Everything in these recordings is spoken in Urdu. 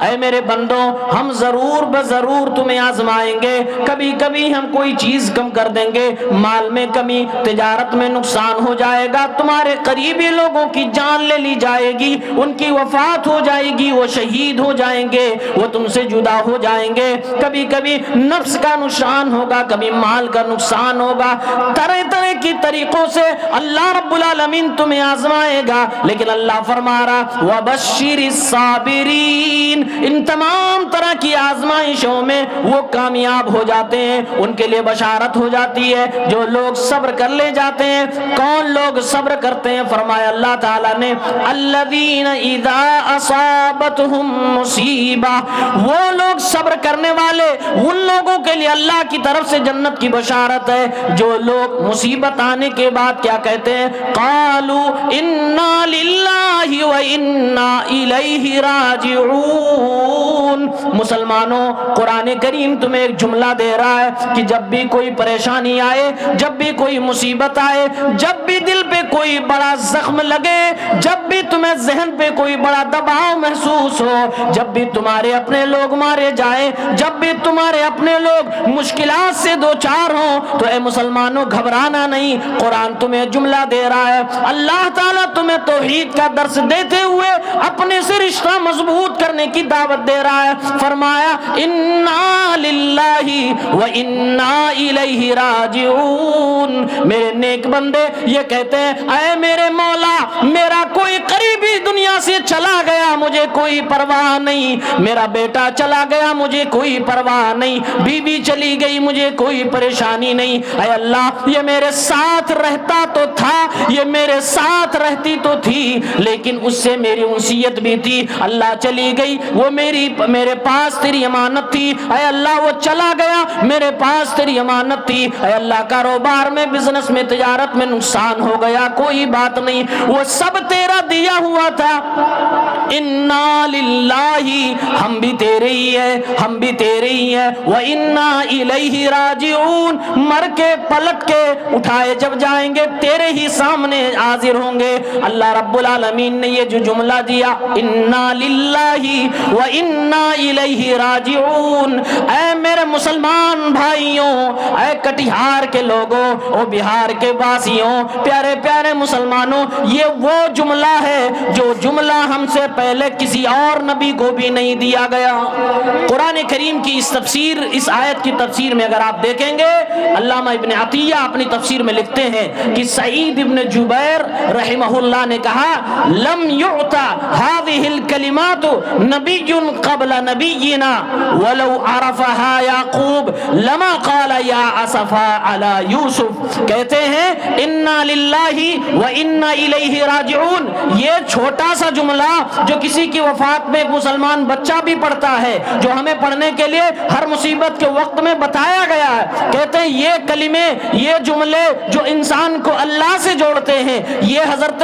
اے میرے بندوں ہم ضرور بضرور تمہیں آزمائیں گے، کبھی کبھی ہم کوئی چیز کم کر دیں گے، مال میں کمی، تجارت میں نقصان ہو جائے گا، تمہارے قریبی لوگوں کی جان لے لی جائے گی، ان کی وفات ہو جائے گی، وہ شہید ہو جائیں گے، وہ تم سے جدا ہو جائیں گے، کبھی کبھی نفس کا نقصان ہوگا، کبھی مال کا نقصان ہوگا، طرح طرح کی طریقوں سے اللہ رب العالمین تمہیں آزمائے گا، لیکن اللہ فرما رہا وَبَشِّرِ الصَّابِرِينَ، ان تمام طرح کی آزمائشوں میں وہ کامیاب ہو جاتے ہیں، ان کے لیے بشارت ہو جاتی ہے جو لوگ صبر کر لے جاتے ہیں۔ کون لوگ صبر کرتے ہیں؟ فرمایا اللہ تعالیٰ نے الذین اذا اصابتہم مصیبہ، وہ لوگ صبر کرنے والے، ان لوگوں کے لیے اللہ کی طرف سے جنت کی بشارت ہے جو لوگ مصیبت آنے کے بعد کیا کہتے ہیں؟ قالوا انا للہ وانا الیہ راجعون۔ مسلمانوں قرآن کریم تمہیں ایک جملہ دے رہا ہے کہ جب بھی کوئی پریشانی آئے، جب بھی کوئی مصیبت آئے، جب بھی دل پہ کوئی بڑا زخم لگے، جب بھی تمہیں ذہن پہ کوئی بڑا دباؤ محسوس ہو، جب بھی تمہارے اپنے لوگ مارے جائیں، جب بھی تمہارے اپنے لوگ مشکلات سے دو چار ہوں، تو اے مسلمانوں گھبرانا نہیں، قرآن تمہیں جملہ دے رہا ہے، اللہ تعالیٰ تمہیں توحید کا درس دیتے ہوئے اپنے سے رشتہ مضبوط کرنے کی دعوت دے رہا ہے۔ فرمایا انا للہ و انا الیہ راجعون۔ میرے نیک بندے یہ کہتے ہیں اے میرے مولا میرا کوئی قریبی دنیا سے چلا گیا مجھے کوئی پرواہ نہیں، میرا بیٹا چلا گیا مجھے کوئی پرواہ نہیں، بیوی چلی گئی مجھے کوئی پریشانی نہیں، اے اللہ یہ میرے ساتھ رہتا تو تھا، یہ میرے ساتھ رہتی تو تھی، لیکن اس سے میری انسیت بھی تھی، اللہ چلی گئی وہ میرے پاس تیری امانت تھی، اے اللہ وہ چلا گیا میرے پاس تیری امانت تھی، اے اللہ کاروبار میں بزنس میں تجارت میں نقصان ہو گیا کوئی بات نہیں، وہ سب تیرا دیا ہوا تھا، انا للہ ہم بھی تیرے ہی ہیں، ہم بھی تیرے ہی ہیں، وَإِنَّا إِلَيْهِ راجعون، مر کے پلٹ کے اٹھائے جب جائیں گے تیرے ہی سامنے حاضر ہوں گے۔ اللہ رب العالمین نے یہ جو جملہ دیا انا للہ وَإِنَّا إِلَيْهِ راجعون، اے میرے مسلمان بھائیوں، اے کٹیہار کے لوگوں، او بہار کے واسیوں، پیارے پیارے مسلمانوں، یہ وہ جملہ ہے جو جملہ ہم سے پہلے کسی اور نبی کو بھی نہیں دیا گیا۔ قرآن کریم کی اس تفسیر، اس آیت کی تفسیر میں اگر آپ دیکھیں گے، علامہ ابن عطیہ اپنی تفسیر میں لکھتے ہیں کہ سعید ابن جبیر رحمہ اللہ نے کہا لم یعطا هذه الکلمات نبی قبل نبینا ولو عرفها یعقوب لما قال یا اسفا علی یوسف، کہتے ہیں انا للہ وانا الیہ راجعون، یہ چھوٹا سا جملہ جو کسی کی وفات میں ایک مسلمان بچہ بھی پڑھتا ہے، جو ہمیں پڑھنے کے لیے ہر مصیبت کے وقت میں بتایا گیا ہے، کہتے ہیں یہ کلمے، یہ جملے جو انسان کو اللہ سے جوڑتے ہیں، یہ حضرت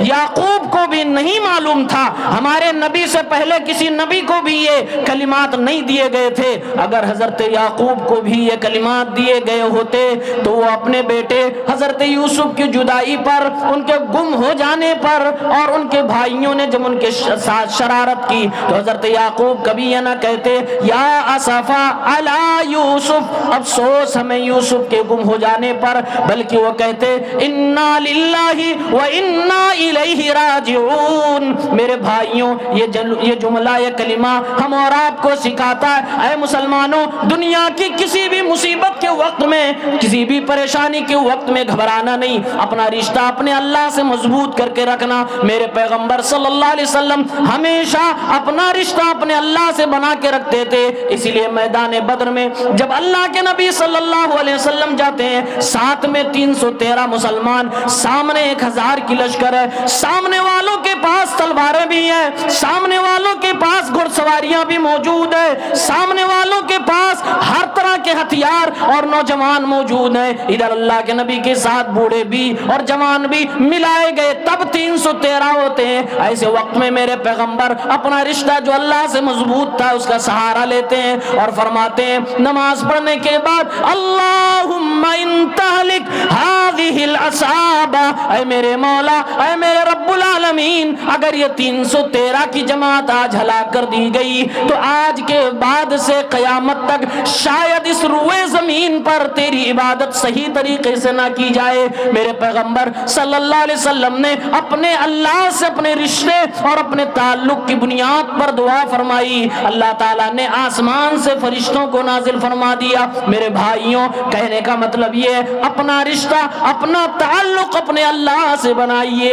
یعقوب کو بھی نہیں معلوم تھا، ہمارے نبی سے پہلے کسی نبی کو بھی یہ کلمات نہیں دیے گئے تھے، اگر حضرت یعقوب کو بھی یہ کلمات دیے گئے ہوتے تو وہ اپنے بیٹے حضرت یوسف کی جدائی پر، ان کے گم ہو جانے پر، اور ان کے بھائیوں نے جب ان کے ساتھ شرارت کی تو حضرت یعقوب کبھی یہ نہ کہتے یا اسفا علی یوسف، افسوس ہمیں یوسف کے گم ہو جانے پر، بلکہ وہ کہتے انا للہ و انا الیہ راجعون۔ میرے بھائیوں یہ جملہ، یہ کلمہ ہم اور آپ کو سکھاتا ہے اے مسلمانوں، دنیا کی کسی بھی مصیبت کے وقت میں، کسی بھی پریشانی کے وقت میں گھبرانا نہیں، اپنا رشتہ اپنے اللہ سے مضبوط کر کے رکھنا۔ میرے پیغمبر صلی اللہ علیہ وسلم ہمیشہ اپنا رشتہ اپنے اللہ سے بنا کے رکھتے تھے، اسی لیے میدان بدر میں جب اللہ کے نبی صلی اللہ علیہ وسلم جاتے ہیں، ساتھ میں 313 مسلمان، سامنے 1000 کی لشکر ہے، سامنے والوں کے پاس تلواریں بھی ہیں، سامنے والوں کے پاس گھڑ سواریاں بھی موجود ہے، سامنے والوں کے پاس ہر طرح کے عورت یار اور نوجوان موجود ہیں، ادھر اللہ کے نبی کے ساتھ بوڑھے بھی اور جوان بھی ملائے گئے، تب 313 ہوتے ہیں۔ ایسے وقت میں میرے پیغمبر اپنا رشتہ جو اللہ سے مضبوط تھا اس کا سہارا لیتے ہیں اور فرماتے ہیں نماز پڑھنے کے بعد اللہم ان تہلک ہذہ العصابہ، اے میرے مولا، اے میرے رب العالمین، اگر یہ 313 کی جماعت آج ہلاک کر دی گئی تو آج کے بعد سے قیامت تک شاید اس روئے زمین پر تیری عبادت صحیح طریقے سے نہ کی جائے۔ میرے پیغمبر صلی اللہ علیہ وسلم نے اپنے اللہ سے اپنے رشتے اور اپنے تعلق کی بنیاد پر دعا فرمائی، اللہ تعالیٰ نے آسمان سے فرشتوں کو نازل فرما دیا۔ میرے بھائیوں، کہنے کا مطلب یہ ہے اپنا رشتہ اپنا تعلق اپنے اللہ سے بنائیے۔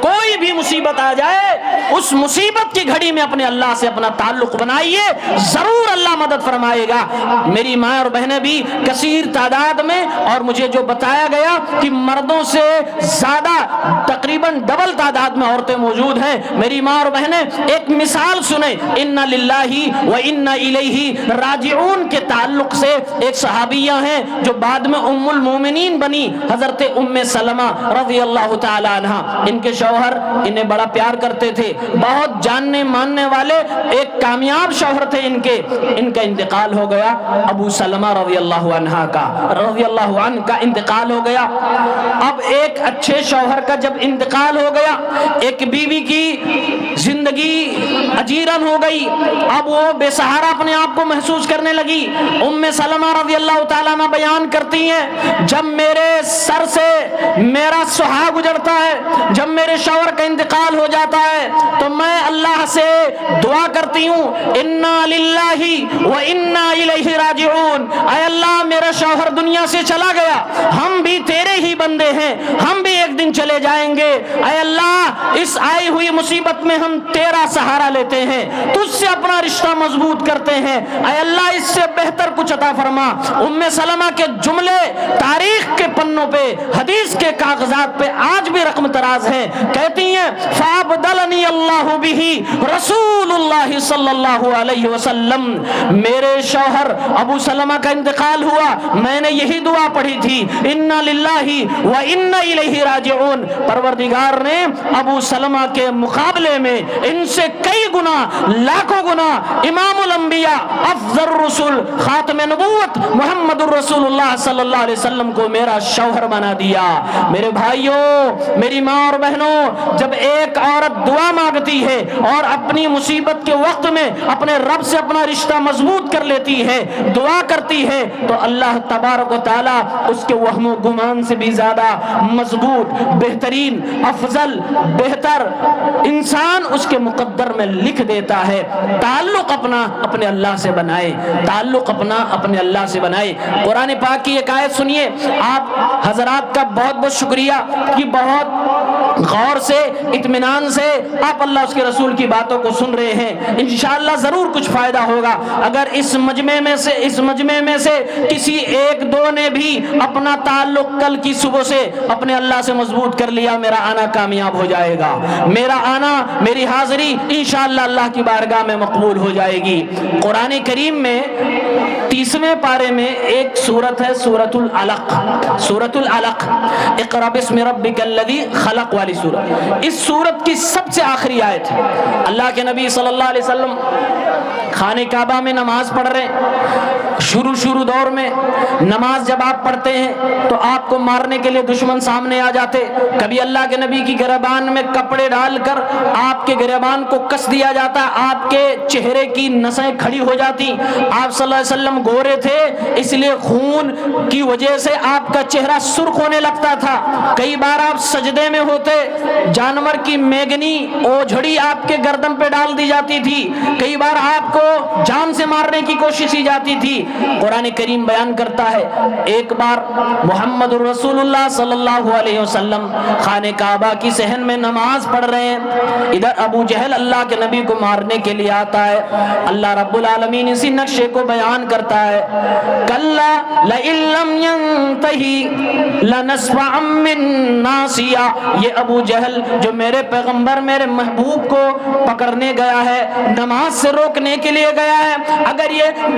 کوئی بھی مصیبت آ جائے اس مصیبت کی گھڑی میں اپنے اللہ سے اپنا تعلق بنائیے، ضرور اللہ مدد فرمائے گا۔ میری ماں اور بہنیں بھی کثیر تعداد میں، اور مجھے جو بتایا گیا کہ مردوں سے زیادہ تقریباً ڈبل تعداد میں عورتیں موجود ہیں۔ میری ماں اور بہنیں ایک مثال سنیں، انا للہ و انا الیہ راجعون کے تعلق سے ایک صحابیہ ہیں جو بعد میں ام المومنین بنی، حضرت ام سلمہ رضی اللہ تعالی عنہ۔ ان کے شوہر انہیں بڑا پیار کرتے تھے، بہت جاننے ماننے والے ایک کامیاب شوہر تھے ان کے۔ ان کا انتقال ہو گیا، ابو سلمہ رضی اللہ عنہ کا انتقال ہو گیا۔ اب ایک اچھے شوہر کا جب انتقال ہو گیا، ایک بیوی کی زندگی اجیرن ہو گئی، اب وہ بے سہارا اپنے آپ کو محسوس کرنے لگی۔ ام سلمہ رضی اللہ تعالیٰ عنہ بیان کرتی ہیں جب میرے سر سے میرا سہاگ گزرتا ہے، جب میرے شوہر کا انتقال ہو جاتا ہے تو میں اللہ سے دعا کرتی ہوں انا للہ و انا الیہ راجعون، اے اللہ میرا شوہر دنیا سے چلا گیا، ہم بھی تیرے ہی بندے ہیں، ہم بھی ایک دن چلے جائیں گے، اے اللہ اس آئی ہوئی مصیبت میں ہم تیرا سہارا لیتے ہیں، تجھ سے اپنا رشتہ مضبوط کرتے ہیں، اے اللہ اس سے بہتر کچھ عطا فرما۔ ام سلمہ کے جملے تاریخ کے پنوں پہ، حدیث کے کاغذات پہ آج بھی رقم تراز ہیں، کہتی ہیں فَأَبْدَلَنِي اللَّهُ بِهِ رسول اللہ صلی اللہ علیہ وسلم، میرے شوہر ابو سلمہ کا انتقال ہوا، میں نے یہی دعا پڑھی تھی انا للہ و انا الیہ راجعون، پروردگار نے ابو سلمہ کے مقابلے میں ان سے کئی گنا، لاکھوں گنا امام الانبیاء افضل الرسول خاتم نبوت محمد الرسول اللہ صلی اللہ علیہ وسلم کو میرا شوہر بنا دیا۔ میرے بھائیوں، میری ماں اور بہنوں، جب ایک عورت دعا مانگتی ہے اور اپنی مصیبت کے وقت میں اپنے رب سے اپنا رشتہ مضبوط کر لیتی ہے، دعا کرتی ہے، تو اللہ تبارک و تعالی اس کے وہم و گمان سے بھی زیادہ مضبوط، بہترین، افضل، بہتر انسان اس کے مقدر میں لکھ دیتا ہے۔ تعلق اپنا اپنے اللہ سے بنائے، تعلق اپنا اپنے اللہ سے بنائے۔ قرآن پاک کی ایک آیت سنیے، آپ حضرات کا بہت بہت شکریہ کہ بہت غور سے، اطمینان سے آپ اللہ اس کے رسول کی باتوں کو سن رہے ہیں، انشاءاللہ ضرور کچھ فائدہ ہوگا۔ اگر اس مجمع میں سے کسی ایک دو نے بھی اپنا تعلق کل کی صبح سے اپنے اللہ سے مضبوط کر لیا، میرا آنا کامیاب ہو جائے گا، میرا آنا، میری حاضری انشاءاللہ اللہ کی بارگاہ میں مقبول ہو جائے گی۔ قرآن کریم میں 30ویں پارے میں ایک سورت ہے، سورۃ العلق، سورۃ العلق، اقرأ باسم ربک الذی خلق والی سورت۔ اس سورت کی سب سے آخری آیت ہے، اللہ کے نبی صلی اللہ علیہ وسلم خانہ کعبہ میں نماز پڑھ رہے ہیں۔ شروع دور میں نماز جب آپ پڑھتے ہیں تو آپ کو مارنے کے لیے دشمن سامنے آ جاتے، کبھی اللہ کے نبی کی گریبان میں کپڑے ڈال کر آپ کے گریبان کو کس دیا جاتا، آپ کے چہرے کی نسیں کھڑی ہو جاتی۔ آپ صلی اللہ علیہ وسلم گورے تھے، اس لیے خون کی وجہ سے آپ کا چہرہ سرخ ہونے لگتا تھا۔ کئی بار آپ سجدے میں ہوتے، جانور کی میگنی اوجھڑی آپ کے گردن پہ ڈال دی جاتی تھی، کئی بار آپ کو جان سے مارنے کی کوشش کی جاتی تھی۔ قرآن کریم بیان کرتا ہے ایک بار محمد رسول اللہ صلی اللہ علیہ وسلم خانہ کعبہ کی صحن میں نماز پڑھ رہے ہیں، ادھر ابو جہل اللہ کے نبی کو مارنے کے لیے آتا ہے۔ اللہ رب العالمین اسی نقشے کو بیان کرتا ہے، کلا لئن لم ينتہی لنسفعا بالناصیہ، یہ ابو جہل جو میرے پیغمبر میرے محبوب کو پکڑنے گیا ہے، نماز سے روکنے کے لیے گیا ہے، اگر یہ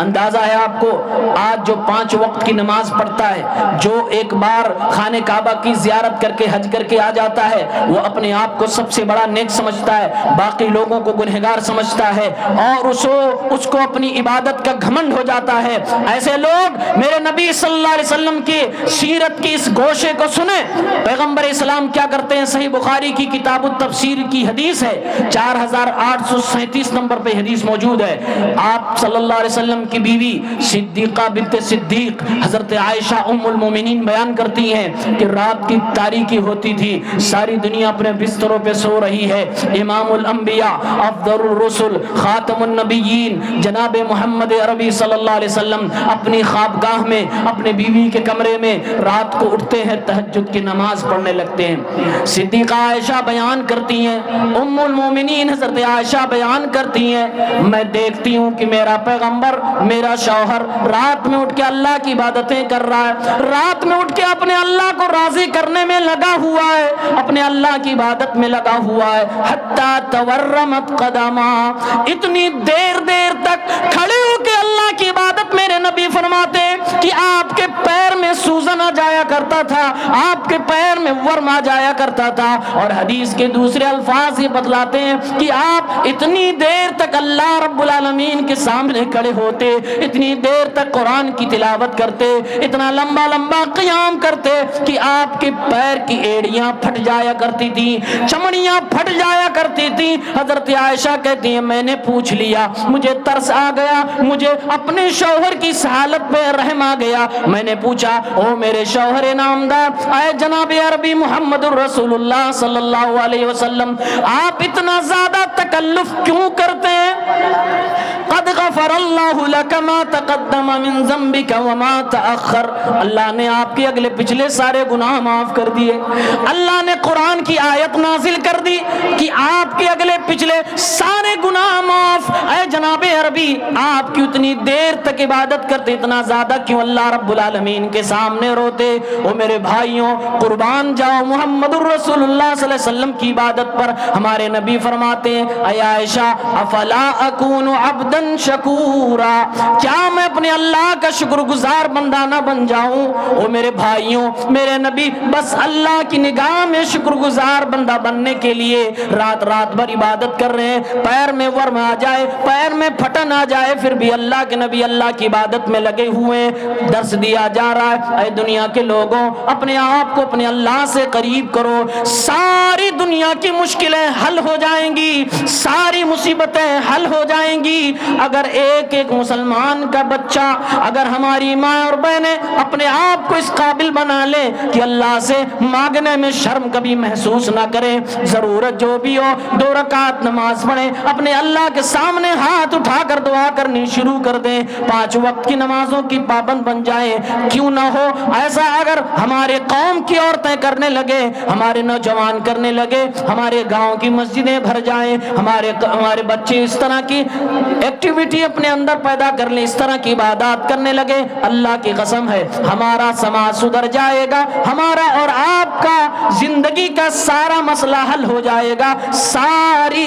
اندازہ ہے آپ کو؟ آج جو 5 وقت کی نماز پڑھتا ہے، جو ایک بار خانہ کعبہ کی زیارت کر کے حج کر کے آ جاتا ہے، وہ اپنے آپ کو سب سے بڑا نیک سمجھتا ہے، باقی لوگوں کو گنہگار سمجھتا ہے، اور اس کو اپنی عبادت کا گھمنڈ ہو جاتا ہے۔ ایسے لوگ میرے نبی صلی اللہ علیہ وسلم کی سیرت کی اس گوشے کو سنیں۔ پیغمبر اسلام کیا کرتے ہیں؟ صحیح بخاری کی کتاب التفسیر کی حدیث ہے، 4837 نمبر پہ حدیث موجود ہے۔ آپ صلی اللہ علیہ وسلم کی بیوی صدیقہ بنت صدیق حضرت عائشہ ام المومنین بیان کرتی ہیں کہ رات کی تاریکی ہوتی تھی، ساری دنیا اپنے بستروں پہ سو رہی ہے، امام الانبیاء افضل الرسل خاتم النبیین جناب محمد عربی صلی اللہ علیہ وسلم اپنی خوابگاہ میں اپنے بیوی کے کمرے میں رات کو اٹھتے ہیں، تہجد کی نماز پڑھنے لگتے ہیں۔ صدیقہ عائشہ بیان کرتی ہیں، ام المومنین حضرت عائشہ بیان کرتی ہیں، میں دیکھتی ہوں کہ میرا پیغمبر، میرا شوہر رات میں اٹھ کے اللہ کی عبادتیں کر رہا ہے، رات میں اٹھ کے اپنے اللہ کو راضی کرنے میں لگا ہوا ہے، اپنے اللہ کی عبادت میں لگا ہوا ہے، حتی تورمت قدما، اتنی دیر تک کھڑے ہو کے اللہ کی عبادت۔ میرے نبی فرماتے کہ آپ کے پیر میں سوزن آ جایا کرتا تھا، آپ کے پیر میں ورم آ جایا کرتا تھا، اور حدیث کے دوسرے الفاظ یہ بتلاتے ہیں کہ آپ اتنی دیر تک اللہ رب العالمین کے سامنے کھڑے ہوتے، اتنی دیر تک قرآن کی تلاوت کرتے، اتنا لمبا قیام کرتے کہ آپ کے پیر کی ایڑیاں پھٹ جایا کرتی تھی، چمڑیاں پھٹ جایا کرتی تھی۔ حضرت عائشہ کہتی ہیں میں نے پوچھ لیا، مجھے ترس آ گیا، مجھے اپنے شوہر کی حالت پہ رحم آ گیا، میں نے پوچھا او میرے شوہر نامدار، اے جناب عربی محمد الرسول اللہ صلی اللہ علیہ وسلم، آپ اتنا زیادہ تکلف کیوں کرتے ہیں؟ قد غفر اللہ لک ما تقدم من ذنبک وما تأخر، اللہ نے آپ کے اگلے پچھلے سارے گناہ معاف کر دیے، اللہ نے قرآن کی آیت نازل کر دی کہ آپ کے اگلے پچھلے سارے گناہ معاف۔ اے جناب عربی، آپ کی اتنی دیر تک عبادت کرتے، اتنا زیادہ کیوں اللہ رب العالمین کے سامنے روتے؟ او میرے بھائیوں، قربان جاؤ محمد الرسول اللہ صلی اللہ علیہ وسلم کی عبادت پر۔ ہمارے نبی فرماتے ہیں اے عائشہ افلا اکون عبدا شکورا، کیا میں اپنے اللہ کا شکر گزار بندہ نہ بن جاؤں؟ او میرے بھائیوں، میرے نبی بس اللہ کی نگاہ میں شکر گزار بندہ بننے کے لیے رات بھر عبادت کر رہے ہیں، پیر میں ورم آ جائے، پیر میں پھٹن آ جائے، پھر بھی اللہ کے نبی اللہ کی عبادت میں لگے ہوئے ہیں۔ درس دیا جا رہا ہے اے دنیا کے لوگوں، اپنے آپ کو اپنے اللہ سے قریب کرو، ساری دنیا کی مشکلیں حل ہو جائیں گی، ساری مصیبتیں حل ہو جائیں گی اگر ایک مسلمان کا بچہ، اگر ہماری ماں اور بہنیں اپنے آپ کو اس قابل بنا لے کہ اللہ سے مانگنے میں شرم کبھی محسوس نہ کریں، ضرورت جو بھی ہو 2 رکعت نماز پڑھیں، اپنے اللہ کے سامنے ہاتھ اٹھا کر دعا کرنی شروع کر دیں، 5 وقت کی نمازوں کی پابند بن جائیں۔ کیوں نہ ہو ایسا اگر ہمارے قوم کی عورتیں کرنے لگے، ہمارے نوجوان کرنے لگے، ہمارے گاؤں کی مسجدیں بھر جائیں، ہمارے بچے اس طرح کی ایکٹیویٹی اپنے اندر پیدا کر لیں، اس طرح کی عبادات کرنے لگے، اللہ کی قسم ہے ہمارا سماج سدھر جائے گا، ہمارا اور آپ کا زندگی کا سارا مسئلہ حل ہو جائے گا، ساری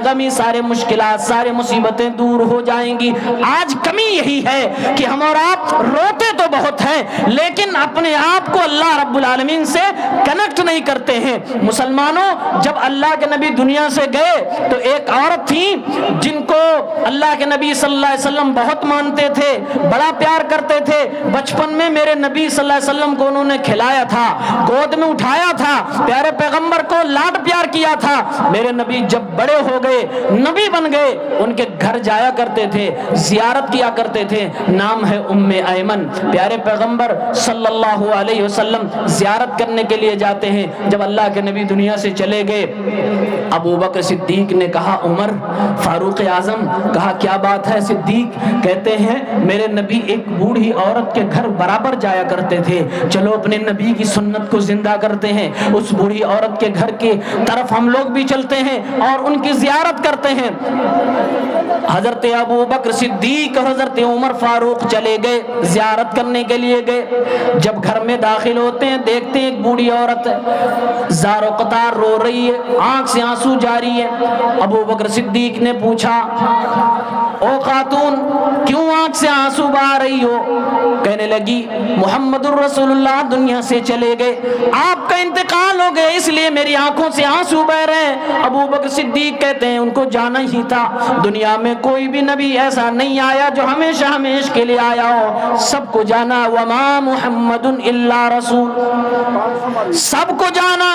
غمی سارے مشکلات سارے مصیبتیں دور ہو جائیں گی۔ آج کمی یہی ہے کہ ہم اور آپ روتے تو بہت ہیں لیکن اپنے آپ کو اللہ رب العالمین سے کنیکٹ نہیں کرتے ہیں۔ مسلمانوں، جب اللہ کے نبی دنیا سے گئے تو ایک عورت تھی جن کو اللہ کے نبی صلی اللہ علیہ وسلم بہت مانتے تھے، بڑا پیار کرتے تھے، بچپن میں میرے نبی صلی اللہ علیہ وسلم کو انہوں نے کھلایا تھا، گود میں اٹھایا تھا، پیارے پیغمبر کو لاڈ پیار کیا تھا۔ میرے نبی جب بڑے ہو گئے، نبی بن گئے، ان کے گھر جایا کرتے تھے، زیارت کیا کرتے تھے، نام ہے ام ایمن۔ پیارے پیغمبر صلی اللہ علیہ وسلم زیارت کرنے کے لیے جاتے ہیں، جب اللہ کے نبی دنیا سے چلے گئے، ابو بکر صدیق نے کہا عمر، فاروق اعظم کہا کیا بات ہے صدیق؟ کہتے ہیں میرے نبی ایک بوڑھی عورت کے گھر برابر جایا کرتے تھے، چلو اپنے نبی کی سنت کو زندہ کرتے ہیں، اس بوڑھی عورت کے گھر کی طرف ہم لوگ بھی چلتے ہیں اور ان کی زیارت کرتے ہیں۔ حضرت ابو بکر صدیق اور حضرت عمر فاروق چلے گئے، زیارت کرنے کے لیے گئے۔ جب گھر میں داخل ہوتے ہیں دیکھتے ہیں ایک بوڑھی عورت زار و قطار رو رہی ہے، آنکھ سے آنسو جاری ہے۔ ابو بکر صدیق نے پوچھا او خاتون کیوں آنکھ سے آنسو بہا رہی ہو؟ کہنے لگی محمد الرسول اللہ دنیا سے چلے گئے، آپ کا انتقال ہو گیا اس لیے میری آنکھوں سے آنسو بہ رہے ہیں۔ ابو بکر صدیق کہتے ہیں ان کو جانا ہی تھا، دنیا میں کوئی بھی نبی ایسا نہیں آیا جو ہمیشہ ہمیشہ کے لیے آیا ہو، سب کو جانا، وما محمد الا رسول، سب کو جانا۔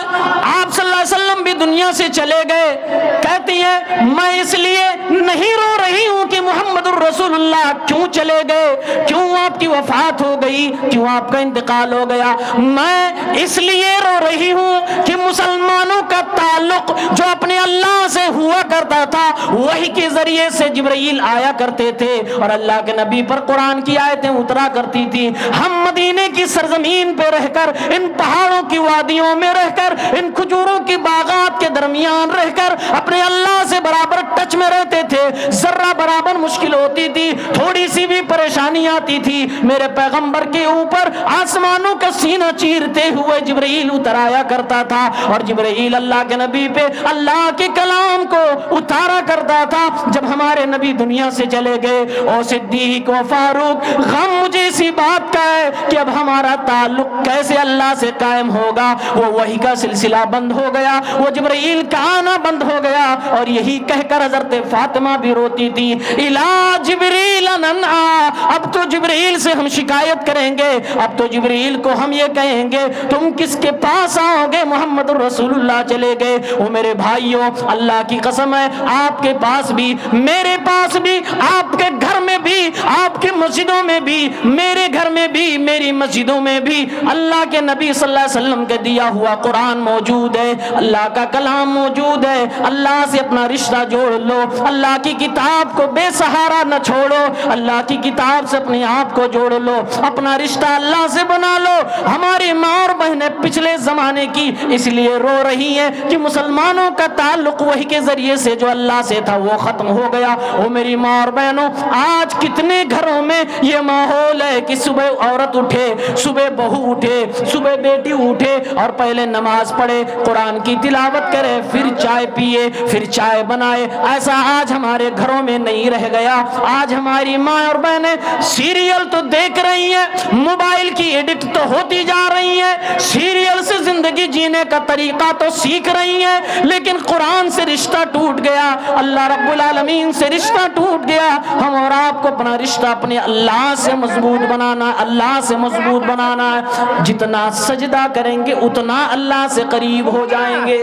آپ صلی اللہ علیہ وسلم بھی دنیا سے چلے گئے۔ کہتی ہیں میں اس لیے نہیں رو رہی ہوں کہ محمد الرسول اللہ کیوں چلے گئے، کیوں آپ کی وفات ہو گئی، کیوں آپ کا انتقال ہو گیا، میں اس لیے رو رہی ہوں کہ مسلمانوں کا تعلق جو اپنے اللہ سے ہوا کرتا تھا وحی کے ذریعے سے جبرائیل آیا کرتے تھے اور اللہ کے نبی پر قرآن کی آیتیں اترا کرتی تھی۔ ہم مدینے کی سرزمین پہ رہ کر، ان پہاڑوں کی وادیوں میں رہ کر، ان کھجوروں کی باغات کے درمیان رہ کر اپنے اللہ سے برابر ٹچ میں رہتے تھے۔ ذرہ برابر مشکل ہوتی تھی، تھوڑی سی بھی پریشانی آتی تھی، میرے پیغمبر کے اوپر آسمانوں کا سینہ چیرتے ہوئے جبرائیل اتر آیا کرتا تھا اور جبرائیل اللہ کے نبی پہ اللہ کے کلام کو اتارا کرتا تھا۔ جب ہمارے نبی دنیا سے چلے گئے او صدیق و فاروق، غم مجھے اسی بات کا ہے کہ اب ہمارا تعلق کیسے اللہ سے قائم ہوگا۔ وہ وحی کا سلسلہ بند ہو گیا، وہ جبرائیل کا آنا بند ہو گیا، اور یہی کہہ کر حضرت فاطمہ بھی روتی تھی الا جبریل ننعا، اب تو جبریل سے ہم شکایت کریں گے، اب تو جبریل کو ہم یہ کہیں گے تم کس کے پاس آؤ گے؟ محمد الرسول اللہ چلے گئے۔ وہ میرے بھائیوں اللہ کی قسم ہے آپ کے پاس بھی، میرے پاس بھی، آپ کے گھر میں بھی، آپ کے مسجدوں میں بھی، میرے گھر میں بھی، میری مسجدوں میں بھی اللہ کے نبی صلی اللہ علیہ وسلم کے دیا ہوا قرآن موجود ہے، اللہ کا کلام موجود ہے۔ اللہ سے اپنا رشتہ جوڑ لو، اللہ کی کتاب کو بے سہارا نہ چھوڑو، اللہ کی کتاب سے اپنے آپ کو جوڑ لو، اپنا رشتہ اللہ سے بنا لو۔ ہماری ماں اور بہنیں پچھلے زمانے کی اس لیے رو رہی ہیں کہ مسلمانوں کا تعلق وحی کے ذریعے سے جو اللہ سے تھا وہ ختم ہو گیا۔ وہ میری ماں اور بہنوں آج کتنے گھروں میں یہ ماحول ہے کہ صبح عورت اٹھے، صبح بہو اٹھے، صبح بیٹی اٹھے اور پہلے نماز پڑھے، قرآن کی تلاوت کرے، پھر چائے پیے، پھر چائے بنائے۔ ایسا آج ہمارے گھروں میں نہیں رہ گیا۔ آج ہماری ماں اور بہنیں سیریل تو دیکھ رہی ہیں، موبائل کی ایڈکٹ تو ہوتی جا رہی ہیں، سیریل سے زندگی جینے کا طریقہ تو سیکھ رہی ہیں، لیکن قرآن سے رشتہ ٹوٹ گیا، اللہ رب العالمین سے رشتہ ٹوٹ گیا۔ ہم اور آپ کو اپنا رشتہ اپنے اللہ سے مضبوط بنانا، اللہ سے مضبوط بنانا ہے۔ جتنا سجدہ کریں گے اتنا اللہ سے قریب ہو جائیں گے۔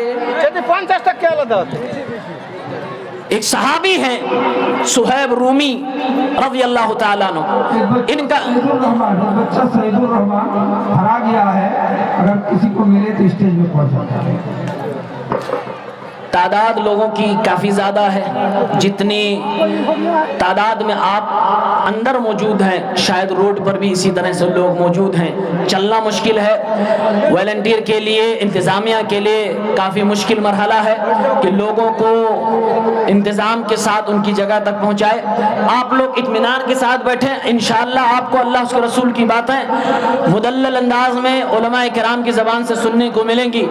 ایک صحابی ہیں صہیب رومی رضی اللہ تعالیٰ عنہ، ان کا بچہ سعید الرحمان ہرا گیا ہے، اگر کسی کو ملے تو اسٹیج میں پہنچ جاتا ہے۔ تعداد لوگوں کی کافی زیادہ ہے، جتنی تعداد میں آپ اندر موجود ہیں شاید روڈ پر بھی اسی طرح سے لوگ موجود ہیں۔ چلنا مشکل ہے، والنٹیئر کے لیے، انتظامیہ کے لیے کافی مشکل مرحلہ ہے کہ لوگوں کو انتظام کے ساتھ ان کی جگہ تک پہنچائے۔ آپ لوگ اطمینان کے ساتھ بیٹھیں، انشاءاللہ آپ کو اللہ اس کے رسول کی باتیں مدلل انداز میں علماء کرام کی زبان سے سننے کو ملیں گی۔